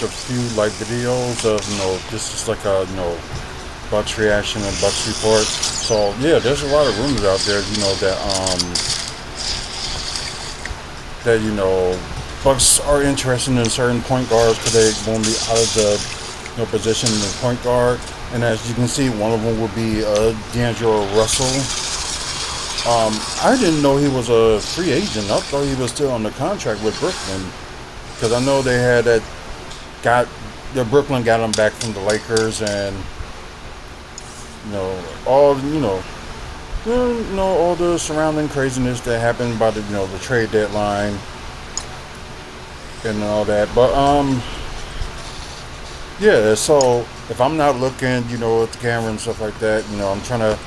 watched a few like videos of this is like a Bucks reaction and Bucks report. So yeah, there's a lot of rumors out there, that Bucks are interested in certain point guards because they won't be out of the position in the point guard. And as you can see, one of them would be D'Angelo Russell. I didn't know he was a free agent. I thought he was still on the contract with Brooklyn because I know they had Brooklyn got him back from the Lakers, and all all the surrounding craziness that happened by the trade deadline and all that. But yeah. So if I'm not looking, at the camera and stuff like that, I'm trying to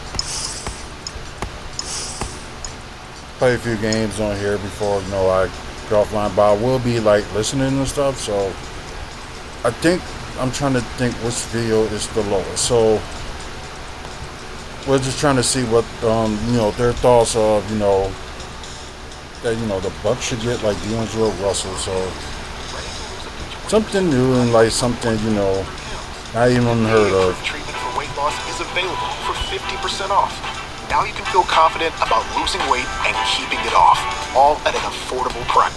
play a few games on here before I go offline. But I will be listening and stuff. So I think I'm trying to think which video is the lowest. So we're just trying to see what their thoughts of that the Bucks should get D'Angelo Russell. So something new and something not even unheard of. Treatment for weight loss is available for 50% off. Now you can feel confident about losing weight and keeping it off, all at an affordable price.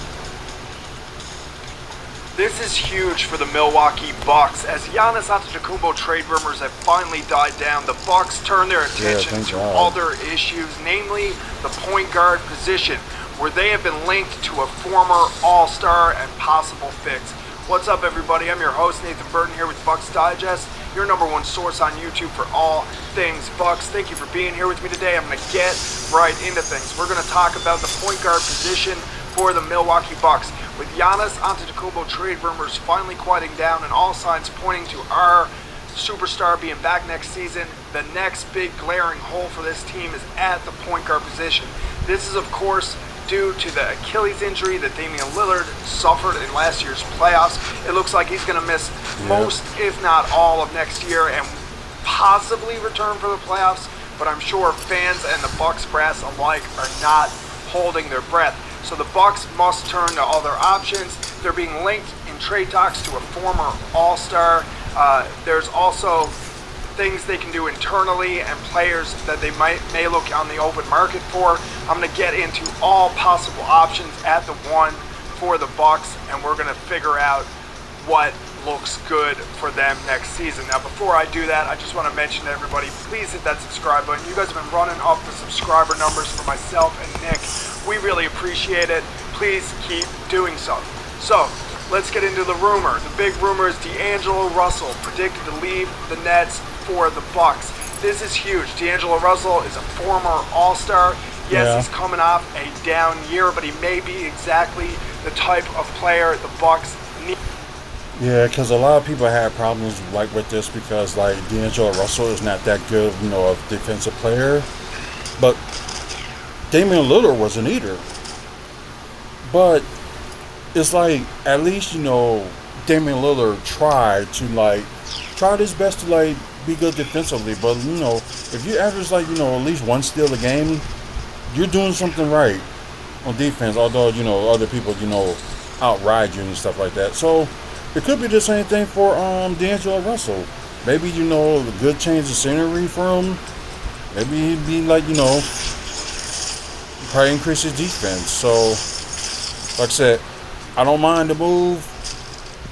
This is huge for the Milwaukee Bucks. As Giannis Antetokounmpo trade rumors have finally died down, the Bucks turn their attention to other issues, namely the point guard position, where they have been linked to a former All-Star and possible fix. What's up, everybody? I'm your host, Nathan Burton, here with Bucks Digest, your number one source on YouTube for all things Bucks. Thank you for being here with me today. I'm going to get right into things. We're going to talk about the point guard position for the Milwaukee Bucks. With Giannis Antetokounmpo trade rumors finally quieting down and all signs pointing to our superstar being back next season, the next big glaring hole for this team is at the point guard position. This is, of course, due to the Achilles injury that Damian Lillard suffered in last year's playoffs. It looks like he's going to miss most, if not all, of next year and possibly return for the playoffs, but I'm sure fans and the Bucks brass alike are not holding their breath. So the Bucks must turn to other options. They're being linked in trade talks to a former All-Star. There's also things they can do internally and players that they may look on the open market for. I'm going to get into all possible options at the one for the Bucks, and we're going to figure out what looks good for them next season. Now, before I do that, I just want to mention to everybody, please hit that subscribe button. You guys have been running up the subscriber numbers for myself and Nick. We really appreciate it. Please keep doing so. So, let's get into the rumor. The big rumor is D'Angelo Russell predicted to leave the Nets for the Bucks. This is huge. D'Angelo Russell is a former All-Star. Yes, he's coming off a down year, but he may be exactly the type of player the Bucks need. Yeah, because a lot of people had problems with this because D'Angelo Russell is not that good, a defensive player. But Damian Lillard was an eater. But it's at least Damian Lillard tried his best to be good defensively. But if you average at least one steal a game, you're doing something right on defense. Although other people outride you and stuff like that. So it could be the same thing for D'Angelo Russell. Maybe a good change of scenery for him. Maybe he'd be probably increase his defense. So like I said, I don't mind the move,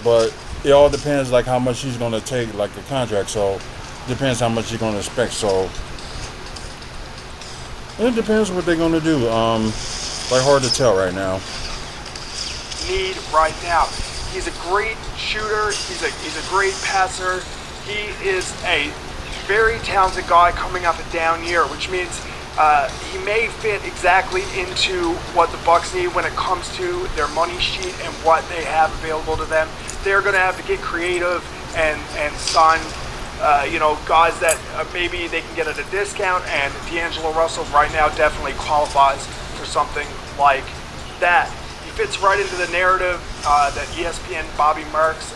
but it all depends how much he's gonna take the contract. So it depends how much you're gonna expect. So it depends what they're gonna do. Hard to tell right now. Need right now. He's a great shooter. He's a great passer. He is a very talented guy coming off a down year, which means he may fit exactly into what the Bucks need when it comes to their money sheet and what they have available to them. They're going to have to get creative and sign guys that maybe they can get at a discount, and D'Angelo Russell right now definitely qualifies for something like that. He fits right into the narrative that ESPN Bobby Marks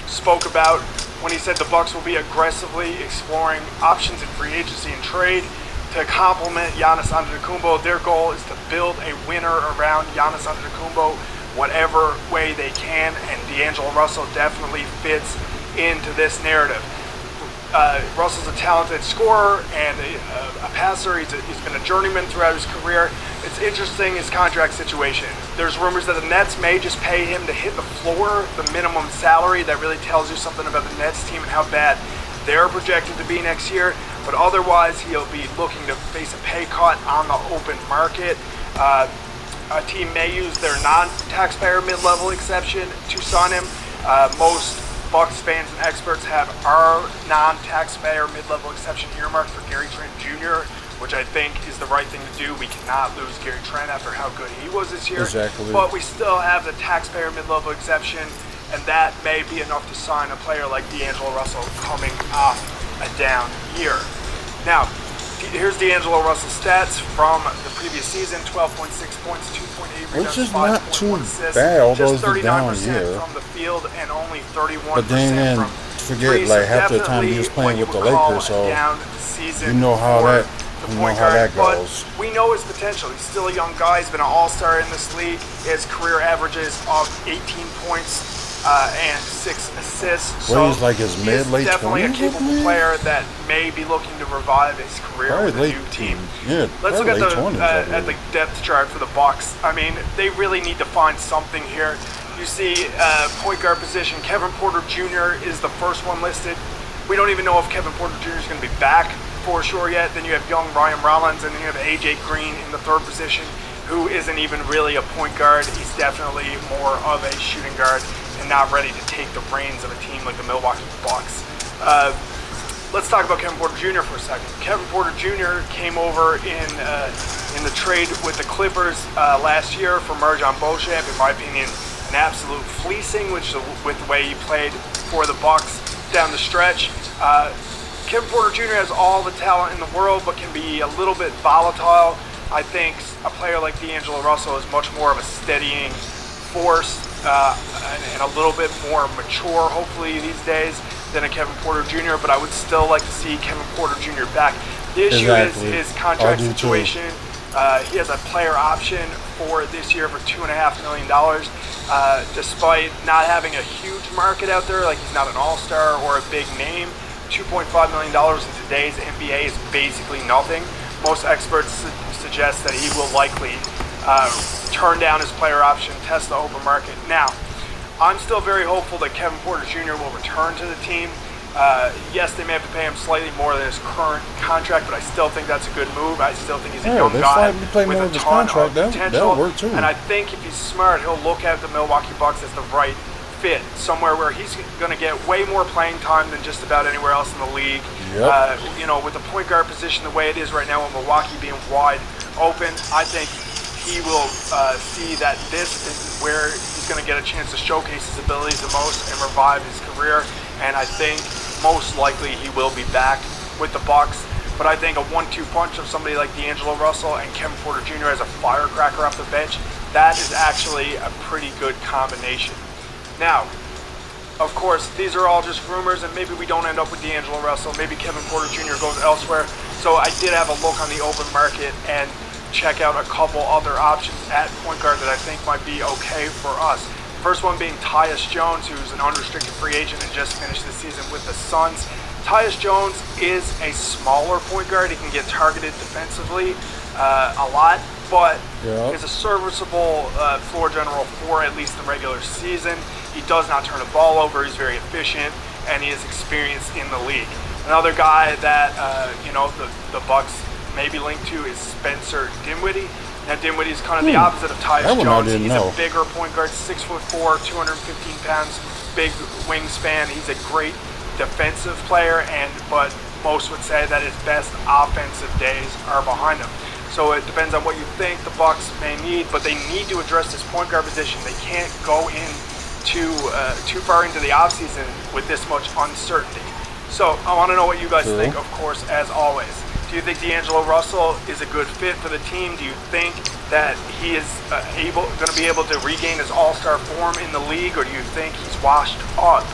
spoke about when he said the Bucks will be aggressively exploring options in free agency and trade to complement Giannis Antetokounmpo. Their goal is to build a winner around Giannis Antetokounmpo whatever way they can, and D'Angelo Russell definitely fits into this narrative. Russell's a talented scorer and a passer. He's been a journeyman throughout his career. It's interesting, his contract situation. There's rumors that the Nets may just pay him to hit the floor, the minimum salary. That really tells you something about the Nets team and how bad they're projected to be next year. But otherwise, he'll be looking to face a pay cut on the open market. A team may use their non-taxpayer mid-level exception to sign him. Most Bucks fans and experts have our non-taxpayer mid-level exception earmarked for Gary Trent Jr., which I think is the right thing to do. We cannot lose Gary Trent after how good he was this year. Exactly. But we still have the taxpayer mid-level exception, and that may be enough to sign a player like D'Angelo Russell coming off a down year. Now, here's D'Angelo Russell's stats from the previous season: 12.6 points, 2.8 rebounds, which is not 5.1 too assists, bad, although just it's a down 39% year. from the field and only 31% But then from forget, three. like, So half the time he was definitely playing what with the you would call Lakers, a so down season you know how for that the you point know how guard. that goes. But we know his potential. He's still a young guy. He's been an all-star in this league. His career averages of 18 points and 6 assists. Well, So he's like his mid-late definitely a 20s, capable I player that may be looking to revive his career Probably with a late new team. Yeah, Let's look probably at late the 20s, I at the believe. depth chart for the Bucks. I mean, they really need to find something here. You see, point guard position. Kevin Porter Jr. is the first one listed. We don't even know if Kevin Porter Jr. is going to be back for sure yet. Then you have young Ryan Rollins, and then you have AJ Green in the third position, who isn't even really a point guard. He's definitely more of a shooting guard and not ready to take the reins of a team like the Milwaukee Bucks. Let's talk about Kevin Porter Jr. for a second. Kevin Porter Jr. came over in the trade with the Clippers last year for Marjon Beauchamp. In my opinion, an absolute fleecing, with the way he played for the Bucks down the stretch. Kevin Porter Jr. has all the talent in the world, but can be a little bit volatile. I think a player like D'Angelo Russell is much more of a steadying force and a little bit more mature, hopefully, these days than a Kevin Porter Jr., but I would still like to see Kevin Porter Jr. back. The issue is his contract situation. He has a player option for this year for $2.5 million. Despite not having a huge market out there, like he's not an all-star or a big name, $2.5 million in today's NBA is basically nothing. Most experts suggest that he will likely turn down his player option, test the open market. Now, I'm still very hopeful that Kevin Porter Jr. will return to the team. Yes, they may have to pay him slightly more than his current contract, but I still think that's a good move. I still think he's a young guy with a ton of potential. That'll work too. And I think if he's smart, he'll look at the Milwaukee Bucks as the right fit, somewhere where he's going to get way more playing time than just about anywhere else in the league. Yep. With the point guard position the way it is right now, with Milwaukee being wide open, I think he will see that this is where he's going to get a chance to showcase his abilities the most and revive his career. And I think most likely he will be back with the Bucks. But I think a 1-2 punch of somebody like D'Angelo Russell and Kevin Porter Jr. as a firecracker off the bench, that is actually a pretty good combination. Now, of course, these are all just rumors, and maybe we don't end up with D'Angelo Russell. Maybe Kevin Porter Jr. goes elsewhere. So I did have a look on the open market and check out a couple other options at point guard that I think might be okay for us. First one being Tyus Jones, who's an unrestricted free agent and just finished the season with the Suns. Tyus Jones is a smaller point guard. He can get targeted defensively a lot, but is a serviceable floor general for at least the regular season. He does not turn the ball over. He's very efficient, and he is experienced in the league. Another guy that the Bucks may be linked to is Spencer Dinwiddie. Now, Dinwiddie is kind of the opposite of Tyus Jones. He's a bigger point guard, 6'4", 215 pounds, big wingspan. He's a great defensive player, but most would say that his best offensive days are behind him. So it depends on what you think the Bucks may need, but they need to address this point guard position. They can't go in too far into the offseason with this much uncertainty. So I want to know what you guys think, of course, as always. Do you think D'Angelo Russell is a good fit for the team? Do you think that he is going to be able to regain his all-star form in the league, or do you think he's washed up?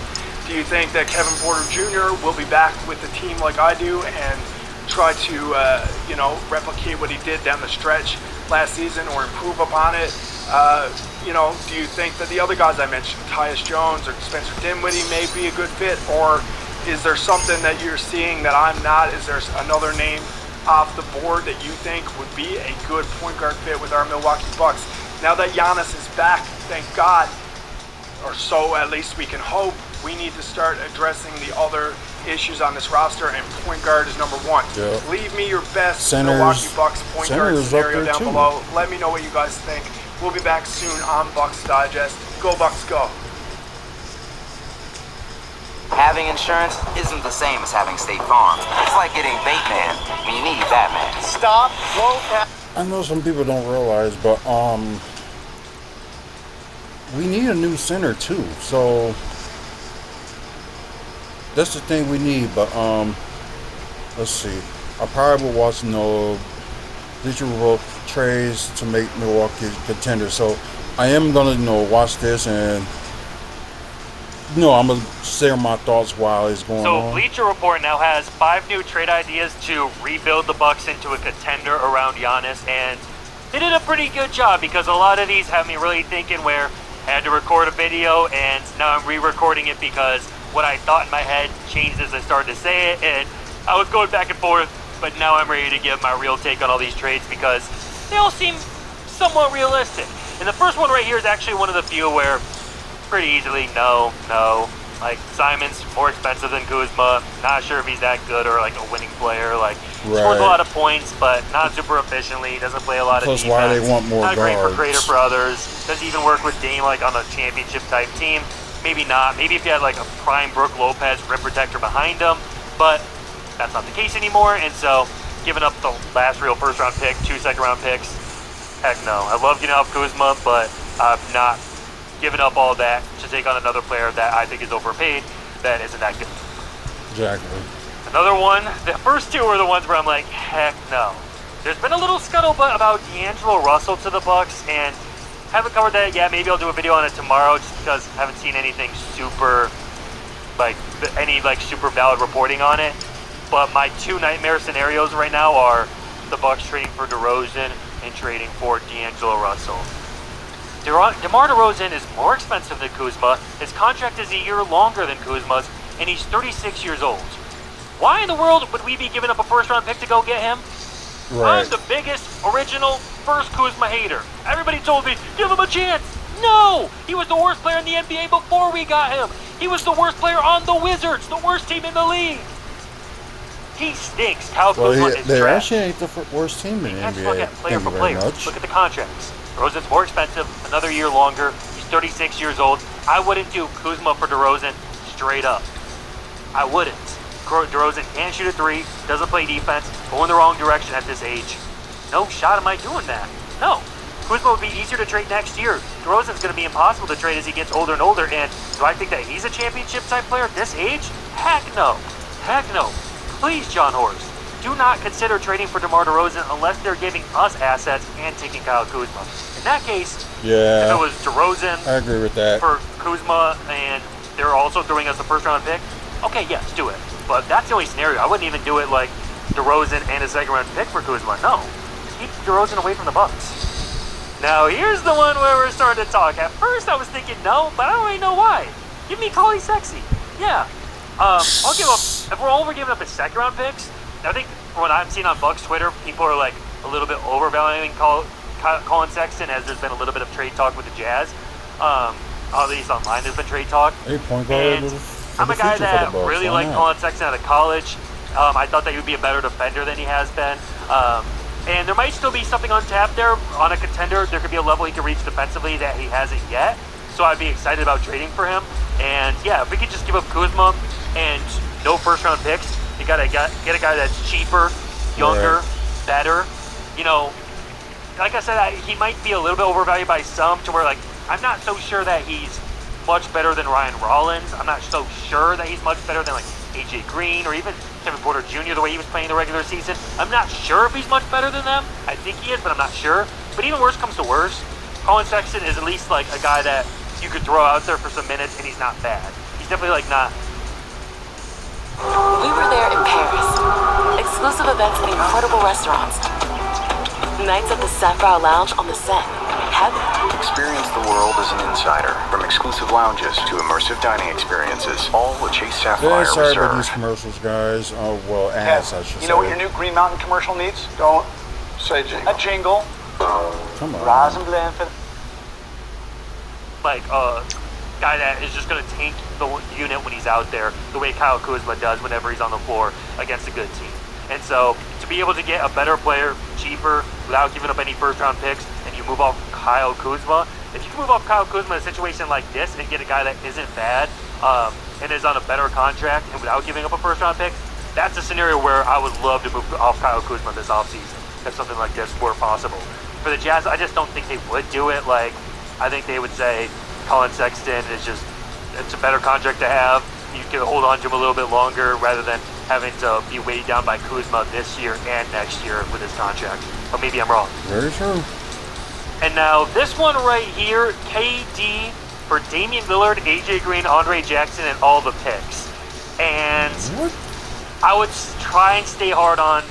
Do you think that Kevin Porter Jr. will be back with the team like I do and try to replicate what he did down the stretch last season or improve upon it? You know, do you think that the other guys I mentioned, Tyus Jones or Spencer Dinwiddie, may be a good fit? Or is there something that you're seeing that I'm not? Is there another name off the board that you think would be a good point guard fit with our Milwaukee Bucks? Now that Giannis is back, thank God, or so at least we can hope, we need to start addressing the other issues on this roster, and point guard is number one. Yeah. Leave me your best Centers, Milwaukee Bucks point guard scenario down too. below. Let me know what you guys think. We'll be back soon on Bucks Digest. Go Bucks, go. Having insurance isn't the same as having State Farm. It's like getting Bateman when you need Batman. Stop, won't happen. I know some people don't realize, but we need a new center too. So that's the thing we need. But let's see. I probably will watch digital trades to make Milwaukee contenders. So I am gonna watch this, and I'm gonna share my thoughts while it's going on. So Bleacher Report now has 5 new trade ideas to rebuild the Bucks into a contender around Giannis, and they did a pretty good job, because a lot of these have me really thinking where I had to record a video and now I'm re-recording it because what I thought in my head changed as I started to say it, and I was going back and forth, but now I'm ready to give my real take on all these trades because they all seem somewhat realistic. And the first one right here is actually one of the few where pretty easily, no. Like, Simon's more expensive than Kuzma. Not sure if he's that good or like a winning player. Like, scores a lot of points, but not super efficiently. Doesn't play a lot of defense. Plus, why they want more not guards. Not great for others. Doesn't even work with Dame like on a championship type team. Maybe not. Maybe if you had like a prime Brook Lopez rim protector behind him, but that's not the case anymore. And so, giving up the last real first round pick, 2 second round picks, heck no. I love getting off Kuzma, but I'm not giving up all that to take on another player that I think is overpaid that isn't that good. Exactly. Another one, the first 2 are the ones where I'm like, heck no. There's been a little scuttlebutt about D'Angelo Russell to the Bucks, and haven't covered that yet. Maybe I'll do a video on it tomorrow just because I haven't seen anything super, super valid reporting on it. But my 2 nightmare scenarios right now are the Bucks trading for DeRozan and trading for D'Angelo Russell. DeMar DeRozan is more expensive than Kuzma. His contract is a year longer than Kuzma's, and he's 36 years old. Why in the world would we be giving up a first-round pick to go get him? Right. I'm the biggest, original, first Kuzma hater. Everybody told me, give him a chance. No! He was the worst player in the NBA before we got him. He was the worst player on the Wizards, the worst team in the league. He stinks. Kyle Kuzma is they trash. actually ain't the worst team in the Let's NBA. look at player for player. Much. Look at the contracts. DeRozan's more expensive, another year longer. He's 36 years old. I wouldn't do Kuzma for DeRozan straight up. I wouldn't. DeRozan can't shoot a 3, doesn't play defense, going the wrong direction at this age. No shot am I doing that. No. Kuzma would be easier to trade next year. DeRozan's going to be impossible to trade as he gets older and older, and do I think that he's a championship type player at this age? Heck no. Heck no. Please, John Horst, do not consider trading for DeMar DeRozan unless they're giving us assets and taking Kyle Kuzma. In that case, if it was DeRozan I agree with that. for Kuzma and they're also throwing us a first-round pick, okay, yes, do it. But that's the only scenario. I wouldn't even do it like DeRozan and a second-round pick for Kuzma. No, keep DeRozan away from the Bucks. Now, here's the one where we're starting to talk. At first, I was thinking no, but I don't really know why. Give me Collie Sexy. Yeah. I'll give up, if we're over giving up his second-round picks, I think from what I'm seeing on Bucks Twitter, people are like a little bit overvaluing Colin Sexton as there's been a little bit of trade talk with the Jazz. At least online there's been trade talk. Point guard. And I'm a guy that really liked Colin Sexton out of college. I thought that he would be a better defender than he has been. And there might still be something untapped there on a contender. There could be a level he could reach defensively that he hasn't yet. So I'd be excited about trading for him. And yeah, if we could just give up Kuzma and no first-round picks, you gotta get a guy that's cheaper, younger, better. You know, like I said, he might be a little bit overvalued by some to where, like, I'm not so sure that he's much better than Ryan Rollins. I'm not so sure that he's much better than, like, AJ Green or even Kevin Porter Jr. the way he was playing the regular season. I'm not sure if he's much better than them. I think he is, but I'm not sure. But even worse comes to worse, Colin Sexton is at least, like, a guy that you could throw out there for some minutes and he's not bad. He's definitely, like, not... We were there in Paris. Exclusive events and incredible restaurants. Nights at the Sapphire Lounge on the set. Heaven. Experience the world as an insider. From exclusive lounges to immersive dining experiences, all with Chase Sapphire sorry about Reserve. these commercials, guys. Oh, well, ads, I should say. You know what your new Green Mountain commercial needs? Don't say jingle. A jingle. Come on. Rise and blend for Like a guy that is just going to tank the unit when he's out there, the way Kyle Kuzma does whenever he's on the floor against a good team. And so to be able to get a better player cheaper without giving up any first-round picks, and you move off Kyle Kuzma, if you can move off Kyle Kuzma in a situation like this and get a guy that isn't bad and is on a better contract and without giving up a first-round pick, that's a scenario where I would love to move off Kyle Kuzma this offseason if something like this were possible. For the Jazz, I just don't think they would do it. Like, I think they would say Colin Sexton is just, it's a better contract to have. You can hold on to him a little bit longer rather than having to be weighed down by Kuzma this year and next year with his contract. But maybe I'm wrong. Very true. And now this one right here, KD for Damian Lillard, AJ Green, Andre Jackson, and all the picks. And what? I would try and stay hard on,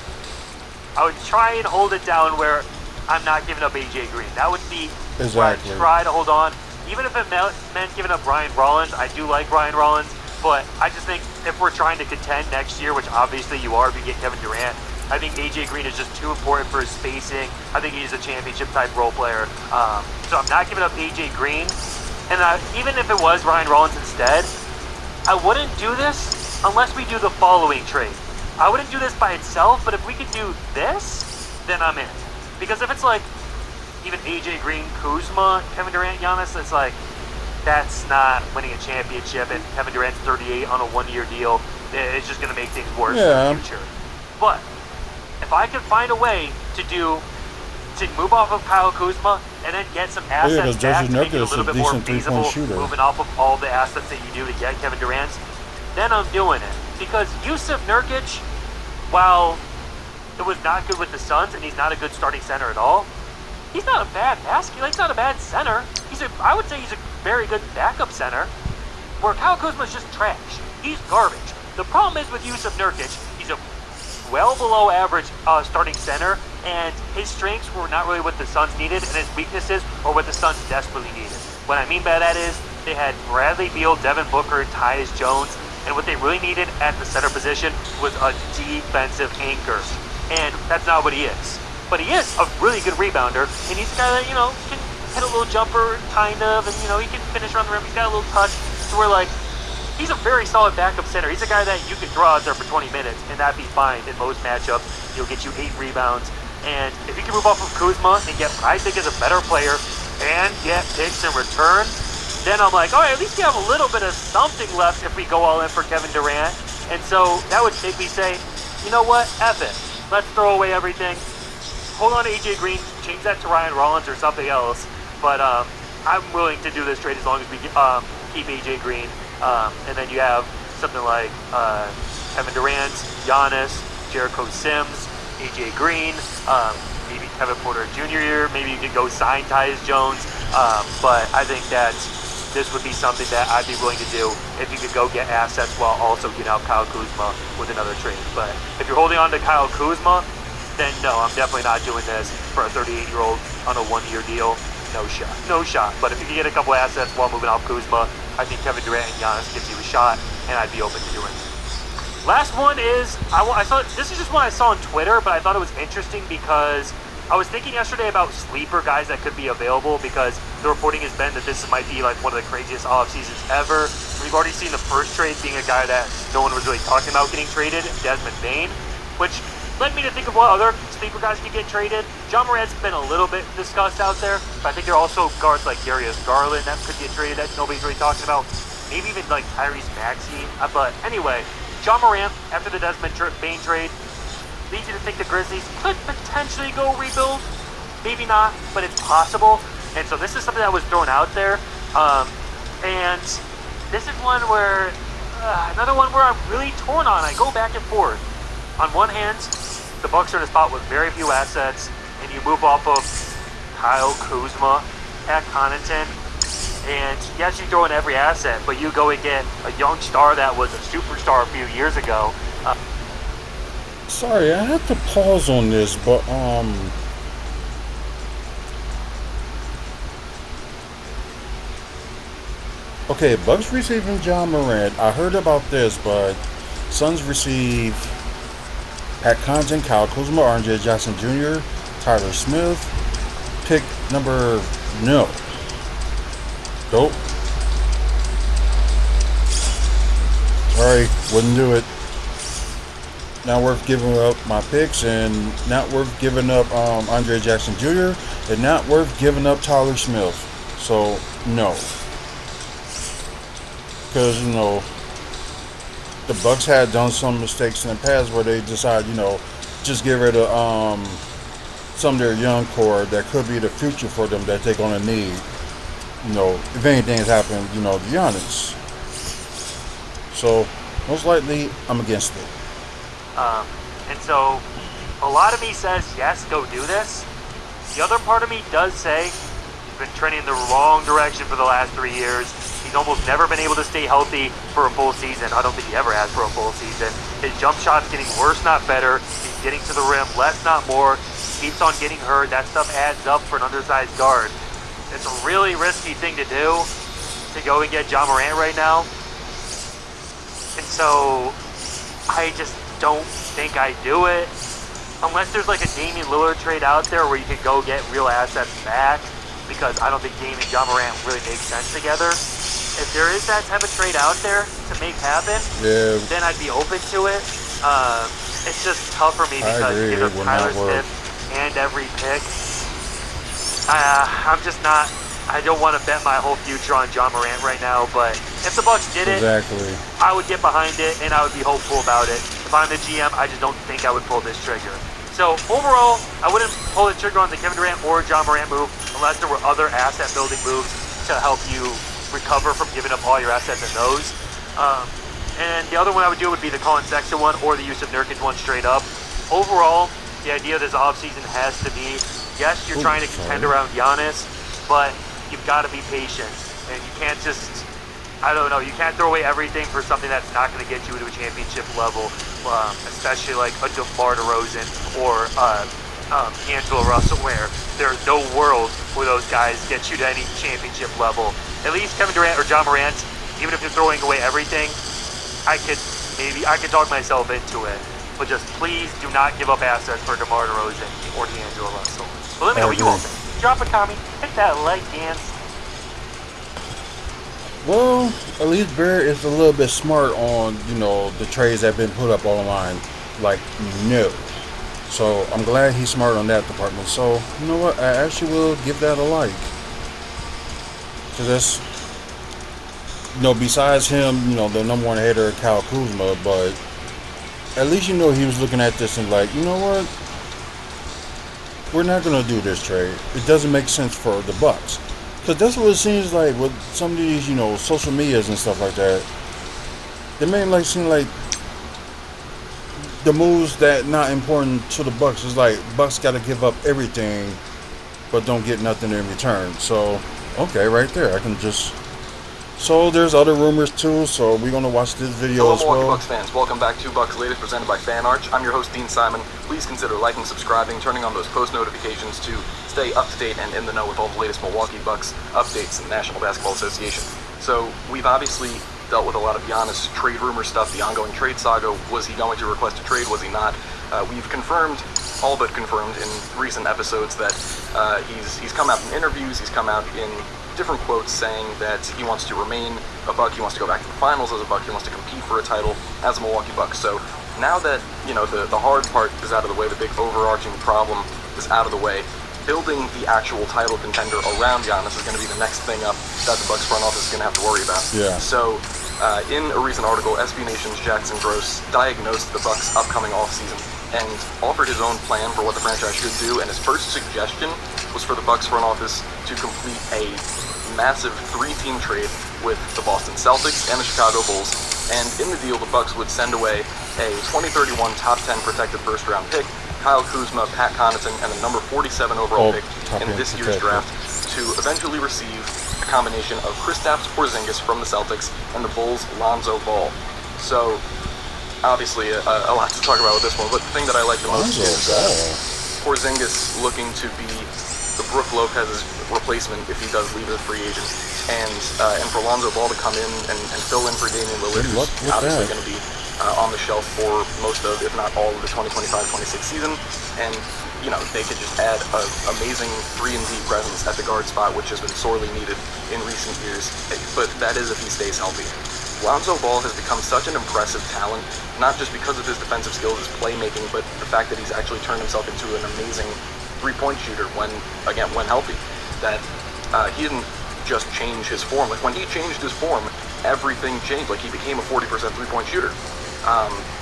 I would try and hold it down where I'm not giving up AJ Green. That would be where I'd try to hold on. Even if it meant giving up Ryan Rollins, I do like Ryan Rollins, but I just think if we're trying to contend next year, which obviously you are if you get Kevin Durant, I think AJ Green is just too important for his spacing. I think he's a championship-type role player. So I'm not giving up AJ Green. And even if it was Ryan Rollins instead, I wouldn't do this unless we do the following trade. I wouldn't do this by itself, but if we could do this, then I'm in. Because if it's like even AJ Green, Kuzma, Kevin Durant, Giannis, it's like that's not winning a championship, and Kevin Durant's 38 on a one-year deal. It's just going to make things worse in the future. But if I could find a way to move off of Kyle Kuzma and then get some assets back to make it a little bit more feasible, moving off of all the assets that you do to get Kevin Durant, then I'm doing it. Because Yusuf Nurkic, while it was not good with the Suns and he's not a good starting center at all, he's not a bad basket. He's not a bad center. I would say he's a very good backup center. Where Kyle Kuzma's just trash. He's garbage. The problem is with Yusuf Nurkic, he's a well below average starting center, and his strengths were not really what the Suns needed, and his weaknesses are what the Suns desperately needed. What I mean by that is they had Bradley Beal, Devin Booker, Tyus Jones, and what they really needed at the center position was a defensive anchor, and that's not what he is. But he is a really good rebounder, and he's a guy that, can hit a little jumper, kind of, and, he can finish around the rim. He's got a little touch, so we're like, he's a very solid backup center. He's a guy that you can draw out there for 20 minutes, and that'd be fine in most matchups. He'll get you 8 rebounds, and if you can move off of Kuzma and get what I think is a better player and get picks in return, then I'm like, all right, at least we have a little bit of something left if we go all in for Kevin Durant. And so that would make me say, you know what, F it. Let's throw away everything. Hold on to AJ Green, change that to Ryan Rollins or something else. But I'm willing to do this trade as long as we keep AJ Green. And then you have something like Kevin Durant, Giannis, Jericho Sims, AJ Green, maybe Kevin Porter Jr. here. Maybe you could go sign Tyus Jones. But I think that this would be something that I'd be willing to do if you could go get assets while also getting out Kyle Kuzma with another trade. But if you're holding on to Kyle Kuzma, then no, I'm definitely not doing this for a 38-year-old on a one-year deal. No shot. No shot. But if you can get a couple assets while moving off Kuzma, I think Kevin Durant and Giannis gives you a shot, and I'd be open to doing it. Last one is, I saw this is just one I saw on Twitter, but I thought it was interesting because I was thinking yesterday about sleeper guys that could be available, because the reporting has been that this might be like one of the craziest off seasons ever. We've already seen the first trade being a guy that no one was really talking about getting traded, Desmond Bane, which led me to think of what other sleeper guys could get traded. John Morant's been a little bit discussed out there, but I think there are also guards like Darius Garland that could get traded that nobody's really talking about. Maybe even like Tyrese Maxey. But anyway, John Morant, after the Desmond Bane trade, leads you to think the Grizzlies could potentially go rebuild. Maybe not, but it's possible. And so this is something that was thrown out there. And this is one where, another one where I'm really torn on. I go back and forth. On one hand, the Bucks are in a spot with very few assets, and you move off of Kyle Kuzma at Connaughton, and yes, you throw in every asset, but you go and get a young star that was a superstar a few years ago. Sorry, I have to pause on this, but Okay, Bucks receiving John Morant. I heard about this, but Suns receive Pat Connaughton, Kyle Kuzma, RJ Jackson Jr., Tyler Smith. Pick number no. Nope. Sorry, wouldn't do it. Not worth giving up my picks, and not worth giving up Andre Jackson Jr., and not worth giving up Tyler Smith. So, no. Because, the Bucks had done some mistakes in the past where they decided, just get rid of some of their young core that could be the future for them that they're going to need. If anything has happened, to Giannis. So, most likely, I'm against it. And so, a lot of me says, yes, go do this. The other part of me does say, he's been trending in the wrong direction for the last 3 years. He's almost never been able to stay healthy for a full season. I don't think he ever has for a full season. His jump shot's getting worse, not better. He's getting to the rim less, not more. He keeps on getting hurt. That stuff adds up for an undersized guard. It's a really risky thing to do, to go and get John Morant right now. And so, I just don't think I do it. Unless there's like a Damian Lillard trade out there where you can go get real assets back, because I don't think Dame and John Morant really make sense together. If there is that type of trade out there to make happen, then I'd be open to it. It's just tough for me because you give up Tyler Smith and every pick. I'm just not. I don't want to bet my whole future on John Morant right now, but if the Bucks did it, I would get behind it and I would be hopeful about it. If I'm the GM, I just don't think I would pull this trigger. So overall, I wouldn't pull the trigger on the Kevin Durant or John Morant move unless there were other asset building moves to help you recover from giving up all your assets in those. And the other one I would do would be the Colin Sexton one or the use of Nurkic one straight up. Overall, the idea of this offseason has to be, yes, you're trying to contend around Giannis, but you've got to be patient. And you can't just, you can't throw away everything for something that's not going to get you to a championship level, especially like a DeMar DeRozan or D'Angelo Russell, where there's no world where those guys get you to any championship level. At least Kevin Durant or John Morant, even if you're throwing away everything, I could talk myself into it. But just please do not give up assets for DeMar DeRozan or D'Angelo Russell. But let me know what you all think. Drop a comment, hit that like dance. Well, at least Bear is a little bit smart on, the trades that have been put up online. Like, no. So, I'm glad he's smart on that department. So, you know what? I actually will give that a like. Because that's, besides him, the number one hater, Kyle Kuzma, but at least he was looking at this and like, you know what? We're not going to do this trade. It doesn't make sense for the Bucks. Because that's what it seems like with some of these, social medias and stuff like that. They may seem like the moves that not important to the Bucks is like Bucks got to give up everything, but don't get nothing in return. So, okay, right there. I can just. So there's other rumors too. So we're gonna watch this video as well. Hello, Milwaukee Bucks fans. Welcome back to Bucks Latest, presented by Fan Arch. I'm your host, Dean Simon. Please consider liking, subscribing, turning on those post notifications to stay up to date and in the know with all the latest Milwaukee Bucks updates in the National Basketball Association. So we've obviously dealt with a lot of Giannis trade rumor stuff, the ongoing trade saga. Was he going to request a trade? Was he not? We've confirmed, all but confirmed in recent episodes, that he's come out in interviews, he's come out in different quotes saying that he wants to remain a Buck, he wants to go back to the finals as a Buck, he wants to compete for a title as a Milwaukee Buck. So now that, the hard part is out of the way, the big overarching problem is out of the way, building the actual title contender around Giannis is going to be the next thing up that the Bucks front office is going to have to worry about. Yeah. So in a recent article, SB Nation's Jackson Gross diagnosed the Bucks' upcoming offseason and offered his own plan for what the franchise should do, and his first suggestion was for the Bucks front office to complete a massive 3-team trade with the Boston Celtics and the Chicago Bulls, and in the deal the Bucks would send away a 2031 top 10 protected first-round pick, Kyle Kuzma, Pat Connaughton, and the number 47 overall pick in this year's draft to eventually receive a combination of Kristaps Porzingis from the Celtics and the Bulls' Lonzo Ball. So, obviously, a lot to talk about with this one, but the thing that I like the most is Porzingis looking to be the Brook Lopez's replacement if he does leave as a free agent. And for Lonzo Ball to come in and fill in for Damian Lillard, who's obviously going to be on the shelf for most of, if not all of the 2025-26 season. And, you know, they could just add an amazing 3-and-D presence at the guard spot, which has been sorely needed in recent years. But that is if he stays healthy. Lonzo Ball has become such an impressive talent, not just because of his defensive skills, his playmaking, but the fact that he's actually turned himself into an amazing three-point shooter when healthy. That he didn't just change his form. Like, when he changed his form, everything changed. Like, he became a 40% three-point shooter.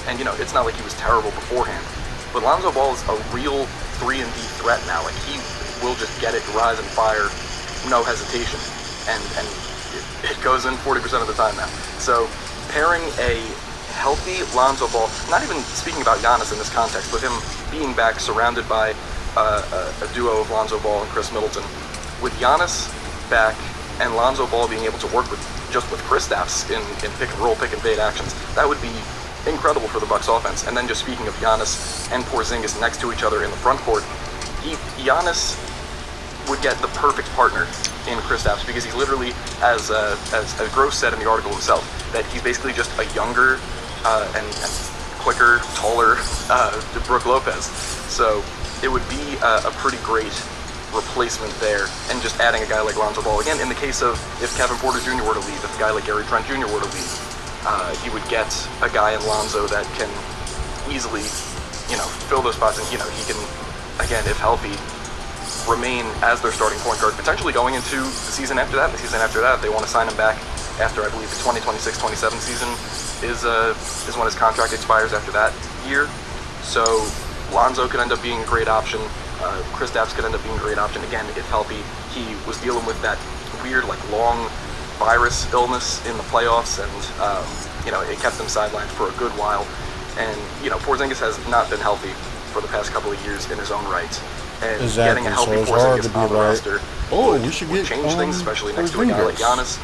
And, you know, it's not like he was terrible beforehand. But Lonzo Ball is a real 3-and-D threat now. Like, he will just get it, rise and fire, no hesitation. And it goes in 40% of the time now. So, pairing a healthy Lonzo Ball, not even speaking about Giannis in this context, but him being back surrounded by a duo of Lonzo Ball and Chris Middleton, with Giannis back and Lonzo Ball being able to work with Kristaps in pick and roll, pick and fade actions, that would be incredible for the Bucks offense. And then just speaking of Giannis and Porzingis next to each other in the front court, Giannis would get the perfect partner in Kristaps, because he's literally, as Gross said in the article himself, that he's basically just a younger and quicker, taller Brook Lopez. So it would be a pretty great replacement there, and just adding a guy like Lonzo Ball. Again, in the case of if Kevin Porter Jr. were to leave, if a guy like Gary Trent Jr. were to leave, he would get a guy in Lonzo that can easily, you know, fill those spots, and, you know, he can, again, if healthy, remain as their starting point guard, potentially going into the season after that. The season after that, if they want to sign him back after, I believe, the 2026-27 season is when his contract expires after that year. So Lonzo could end up being a great option. Kristaps could end up being a great option, again, if healthy. He was dealing with that weird, like, long virus illness in the playoffs, and, you know, it kept him sidelined for a good while. And, you know, Porzingis has not been healthy for the past couple of years in his own right. And getting a healthy Porzingis on the roster would change things, especially next to a guy like Giannis.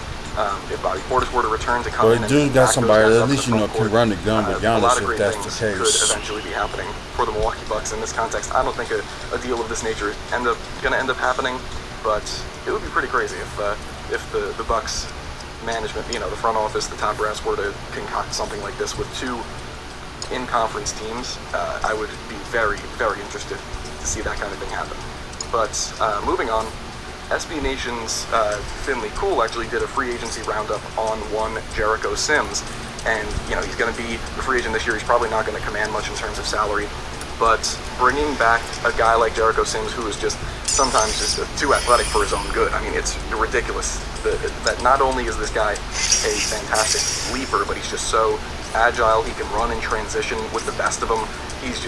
If Bobby Portis were to return to come in and dude got somebody that at least, you know, court, can run the gun with Giannis if that's the case. Could eventually be happening for the Milwaukee Bucks in this context. I don't think a deal of this nature is going to end up happening, but it would be pretty crazy if the Bucks management, you know, the front office, the top brass, were to concoct something like this with two in-conference teams. I would be very, very interested to see that kind of thing happen. But moving on, SB Nation's Finley Cool actually did a free agency roundup on one Jericho Sims, and, you know, he's going to be a free agent this year. He's probably not going to command much in terms of salary, but bringing back a guy like Jericho Sims, who is just sometimes just too athletic for his own good. I mean, it's ridiculous that not only is this guy a fantastic leaper, but he's just so agile. He can run in transition with the best of them. He's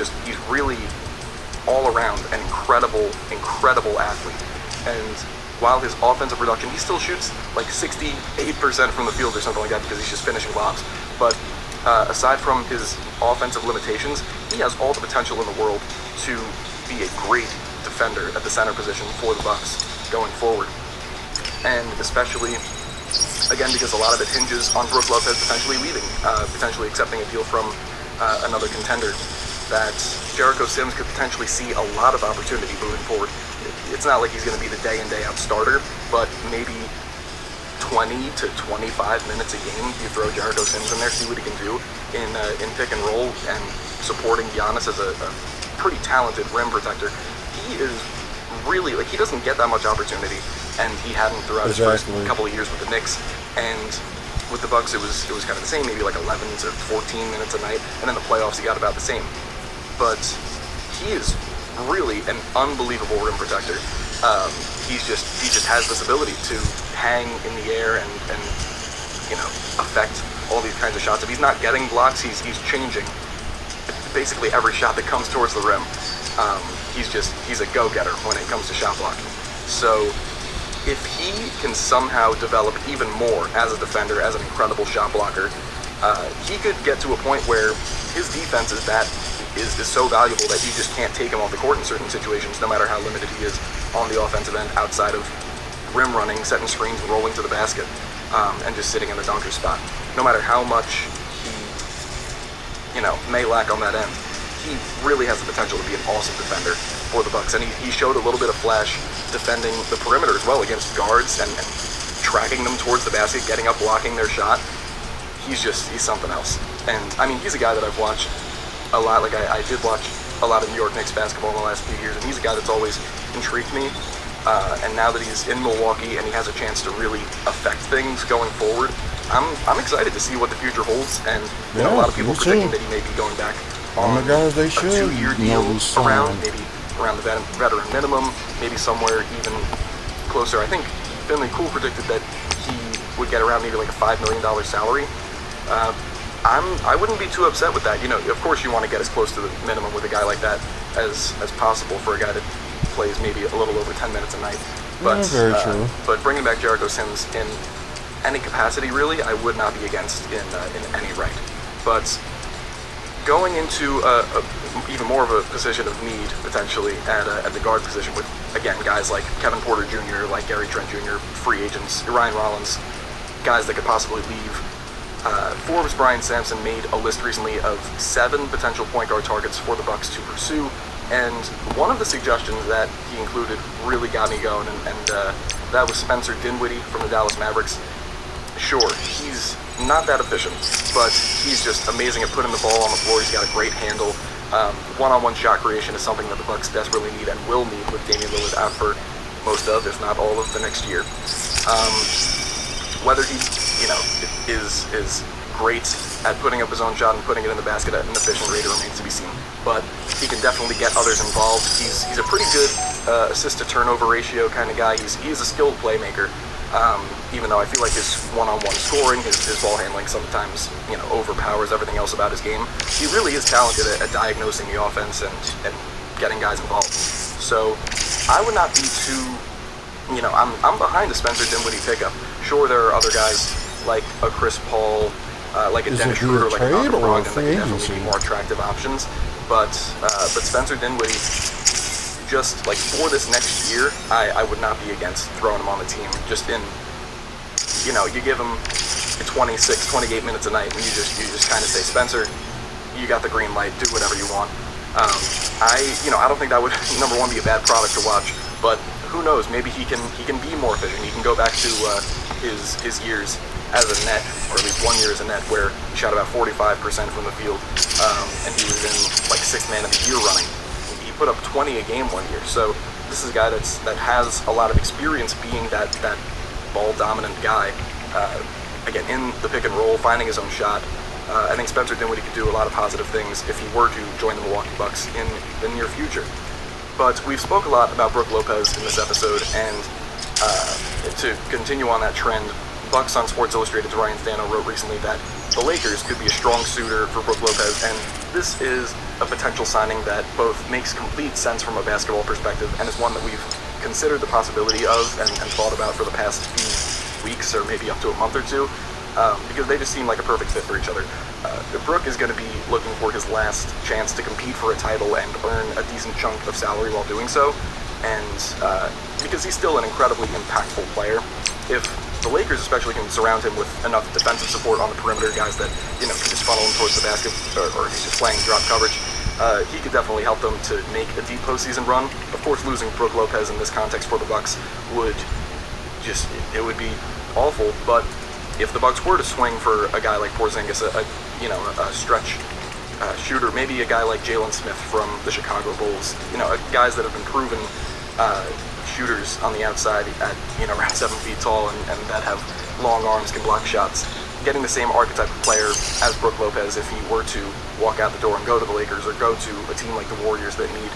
really all around an incredible athlete. And while his offensive production, he still shoots like 68% from the field or something like that, because he's just finishing lobs. But aside from his offensive limitations, he has all the potential in the world to be a great defender at the center position for the Bucks going forward. And especially, again, because a lot of it hinges on Brook Lopez potentially leaving, potentially accepting a deal from another contender, that Jericho Sims could potentially see a lot of opportunity moving forward. It's not like he's going to be the day in, day out starter, but maybe 20 to 25 minutes a game, you throw Jericho Sims in there, see what he can do in pick and roll, and supporting Giannis as a pretty talented rim protector. He is really, like, he doesn't get that much opportunity, and he hadn't throughout his first couple of years with the Knicks. And with the Bucks, it was kind of the same, maybe like 11 to 14 minutes a night, and in the playoffs he got about the same. But he is really an unbelievable rim protector. He just has this ability to hang in the air and you know, affect all these kinds of shots. If he's not getting blocks, he's changing basically every shot that comes towards the rim. He's a go-getter when it comes to shot blocking. So if he can somehow develop even more as a defender, as an incredible shot blocker, he could get to a point where his defense is so valuable that you just can't take him off the court in certain situations, no matter how limited he is on the offensive end, outside of rim running, setting screens, and rolling to the basket, and just sitting in the dunker spot. No matter how much he, you know, may lack on that end, he really has the potential to be an awesome defender for the Bucks. And he showed a little bit of flash defending the perimeter as well against guards and tracking them towards the basket, getting up, blocking their shot. He's something else. And I mean, he's a guy that I've watched a lot. Like I did watch a lot of New York Knicks basketball in the last few years, and he's a guy that's always intrigued me. And now that he's in Milwaukee and he has a chance to really affect things going forward, I'm excited to see what the future holds. And you know, a lot of people predicting that he may be going back on a 2-year deal around the veteran minimum, maybe somewhere even closer. I think Finley Cool predicted that he would get around maybe like a $5 million salary. I wouldn't be too upset with that. You know, of course you want to get as close to the minimum with a guy like that as possible for a guy that plays maybe a little over 10 minutes a night. But very true. But bringing back Jericho Sims in any capacity, really, I would not be against in any right. But going into even more of a position of need potentially at the guard position with, again, guys like Kevin Porter Jr., like Gary Trent Jr., free agents, Ryan Rollins, guys that could possibly leave. Forbes Brian Sampson made a list recently of 7 potential point guard targets for the Bucks to pursue, and one of the suggestions that he included really got me going, and that was Spencer Dinwiddie from the Dallas Mavericks. Sure, he's not that efficient, but he's just amazing at putting the ball on the floor. He's got a great handle. One-on-one shot creation is something that the Bucks desperately need and will need with Damian Lillard out for most of, if not all of, the next year. Whether he, is great at putting up his own shot and putting it in the basket at an efficient rate remains to be seen. But he can definitely get others involved. He's a pretty good assist-to-turnover ratio kind of guy. He's a skilled playmaker. Even though I feel like his one-on-one scoring, his ball handling sometimes, overpowers everything else about his game. He really is talented at diagnosing the offense and getting guys involved. So I would not be too, I'm behind the Spencer Dinwiddie pickup. Sure, there are other guys like a Chris Paul, like a Dennis Schroeder, like a Malcolm Brogdon that can definitely be more attractive options. But Spencer Dinwiddie, just like for this next year, I would not be against throwing him on the team. Just in, you give him 26, 28 minutes a night, and you just kind of say, Spencer, you got the green light, do whatever you want. I don't think that would, number one, be a bad product to watch, but who knows? Maybe he can be more efficient. He can go back to his years as a net, or at least 1 year as a net, where he shot about 45% from the field, and he was in like 6th man of the year running. He put up 20 a game 1 year. So this is a guy that has a lot of experience being that ball dominant guy. Again, in the pick and roll, finding his own shot. I think Spencer Dinwiddie could do a lot of positive things if he were to join the Milwaukee Bucks in the near future. But we've spoke a lot about Brook Lopez in this episode, and to continue on that trend, Bucks on Sports Illustrated's Ryan Stano wrote recently that the Lakers could be a strong suitor for Brook Lopez, and this is a potential signing that both makes complete sense from a basketball perspective and is one that we've considered the possibility of and thought about for the past few weeks or maybe up to a month or two, because they just seem like a perfect fit for each other. Brook is going to be looking for his last chance to compete for a title and earn a decent chunk of salary while doing so, and because he's still an incredibly impactful player. If the Lakers especially can surround him with enough defensive support on the perimeter, guys that can just funnel him towards the basket, or he's just playing drop coverage, he could definitely help them to make a deep postseason run. Of course, losing Brook Lopez in this context for the Bucks would be awful, but if the Bucks were to swing for a guy like Porzingis, a stretch shooter, maybe a guy like Jalen Smith from the Chicago Bulls, guys that have been proven shooters on the outside at around 7 feet tall and that have long arms, can block shots, getting the same archetype of player as Brook Lopez if he were to walk out the door and go to the Lakers or go to a team like the Warriors that need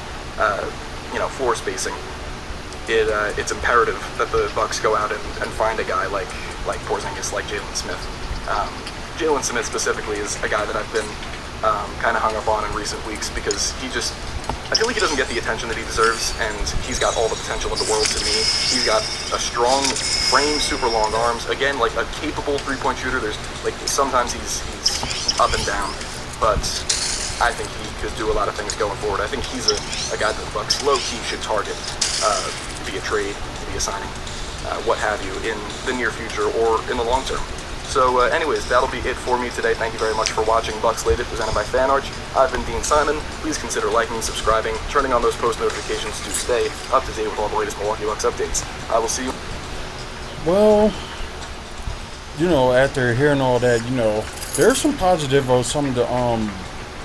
floor spacing. It's imperative that the Bucks go out and find a guy like Porzingis, like Jalen Smith. Jalen Smith specifically is a guy that I've been kind of hung up on in recent weeks because I feel like he doesn't get the attention that he deserves, and he's got all the potential in the world to me. He's got a strong frame, super long arms, again, like a capable three-point shooter. There's sometimes he's up and down, but I think he could do a lot of things going forward. I think he's a guy that the Bucks low-key should target via trade, via signing, what have you, in the near future or in the long term. So anyways, that'll be it for me today. Thank you very much for watching Bucks Latest, presented by Fan Arch. I've been Dean Simon. Please consider liking, subscribing, turning on those post notifications to stay up to date with all the latest Milwaukee Bucks updates. I will see you. Well, after hearing all that, there's some positive of some of the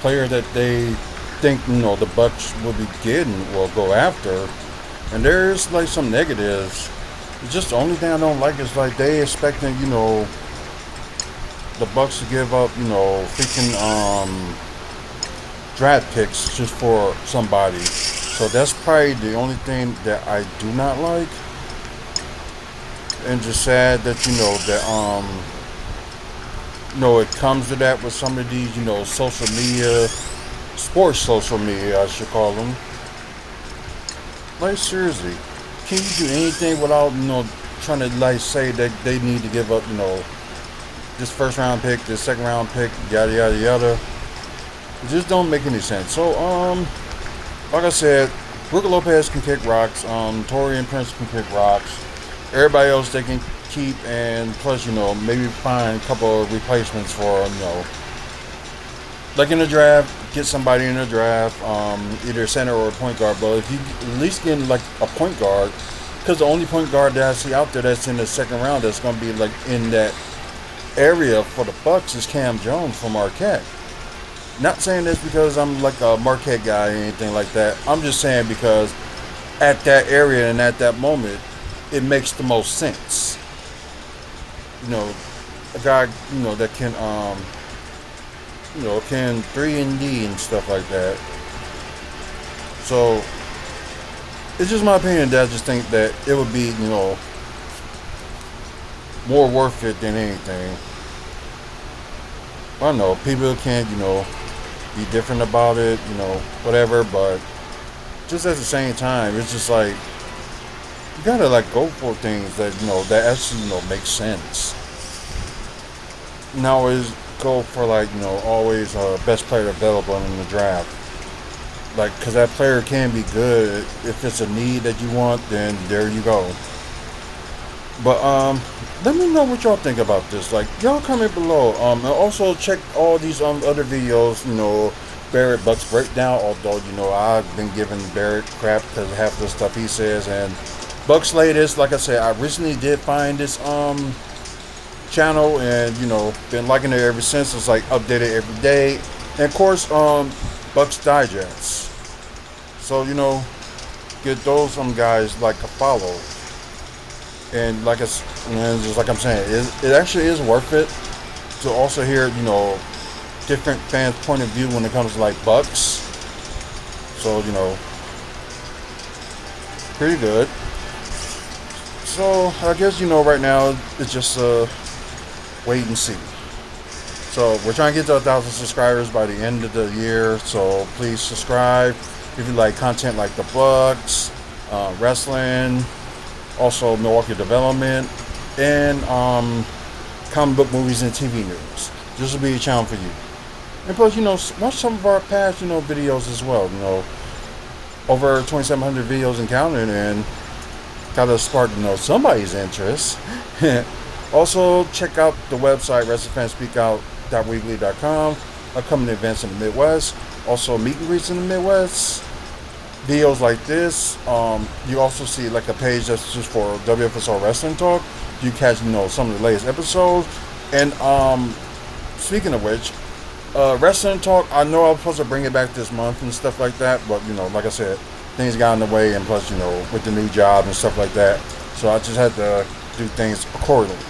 player that they think, the Bucks will be getting, will go after. And there's like some negatives. It's just the only thing I don't like is like they expecting, the Bucks to give up, freaking draft picks just for somebody. So that's probably the only thing that I do not like. And just sad that it comes to that with some of these, social media, sports social media, I should call them. Like, seriously, can you do anything without, trying to, like, say that they need to give up, this first round pick, this second round pick, yada, yada, yada. It just don't make any sense. So, like I said, Brook Lopez can kick rocks, Torian Prince can kick rocks. Everybody else they can keep, and plus, maybe find a couple of replacements for, like in the draft, get somebody in the draft, either center or a point guard. But if you at least get like a point guard, because the only point guard that I see out there that's in the second round that's going to be like in that area for the Bucks is Cam Jones from Marquette. Not saying this because I'm like a Marquette guy or anything like that. I'm just saying because at that area and at that moment, it makes the most sense. A guy, that can, can 3-and-D and stuff like that. So, it's just my opinion that I just think that it would be, more worth it than anything. I don't know, people can, be different about it, whatever, but just at the same time, it's just like, you gotta like go for things that that actually make sense. Now always go for like always best player available in the draft. Like, cause that player can be good if it's a need that you want. Then there you go. But let me know what y'all think about this. Like, y'all comment below. And also check all these other videos. Barrett Bucks breakdown. Although I've been giving Barrett crap because of half the stuff he says and. Bucks Latest, like I said, I recently did find this channel and been liking it ever since. It's like updated every day, and of course Bucks Digest. So get those guys like a follow, and like just like I'm saying, it actually is worth it to also hear different fans' point of view when it comes to like Bucks. So pretty good. So, I guess, right now, it's just wait and see. So, we're trying to get to 1,000 subscribers by the end of the year. So, please subscribe if you like content like the Bucks, wrestling, also Milwaukee development, and comic book movies and TV news. This will be a channel for you. And plus, watch some of our past, videos as well. Over 2,700 videos and counting, and gotta spark, somebody's interest. Also, check out the website, WrestleFansSpeakOut.weebly.com. Upcoming events in the Midwest. Also, meet and greets in the Midwest. Videos like this. You also see like a page that's just for WFSO Wrestling Talk. You catch, some of the latest episodes. And speaking of which, Wrestling Talk, I know I was supposed to bring it back this month and stuff like that, but like I said, things got in the way, and plus, with the new job and stuff like that. So I just had to do things accordingly.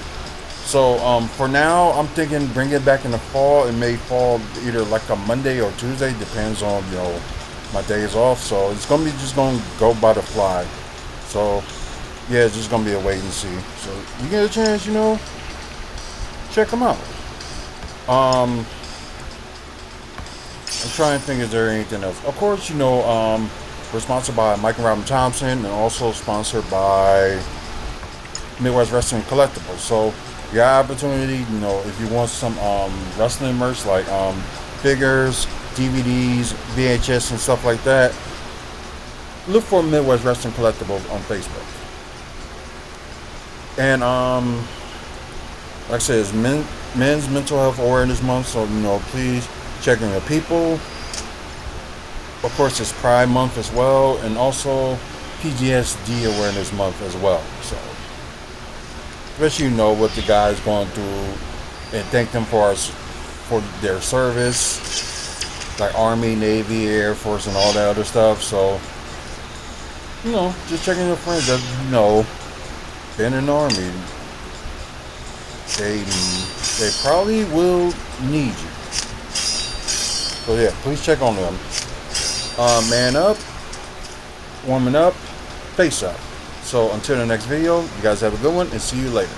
So for now, I'm thinking bring it back in the fall. It may fall either like a Monday or Tuesday, depends on my days off. So it's gonna be just gonna go by the fly. So yeah, it's just gonna be a wait and see. So you get a chance, check them out. I'm trying to think, is there anything else? Of course, we're sponsored by Mike and Robin Thompson, and also sponsored by Midwest Wrestling Collectibles. So, you got opportunity, if you want some wrestling merch like figures, DVDs, VHS, and stuff like that, look for Midwest Wrestling Collectibles on Facebook. And Like I said, it's Men's Mental Health Awareness Month, so please check on your people. Of course, it's Pride Month as well, and also PTSD Awareness Month as well. So, especially what the guys going through, and thank them for their service, like Army, Navy, Air Force, and all that other stuff. So, just checking your friends that been in the Army. They probably will need you. So yeah, please check on them. Man up, warming up, face up. So until the next video, you guys have a good one and see you later.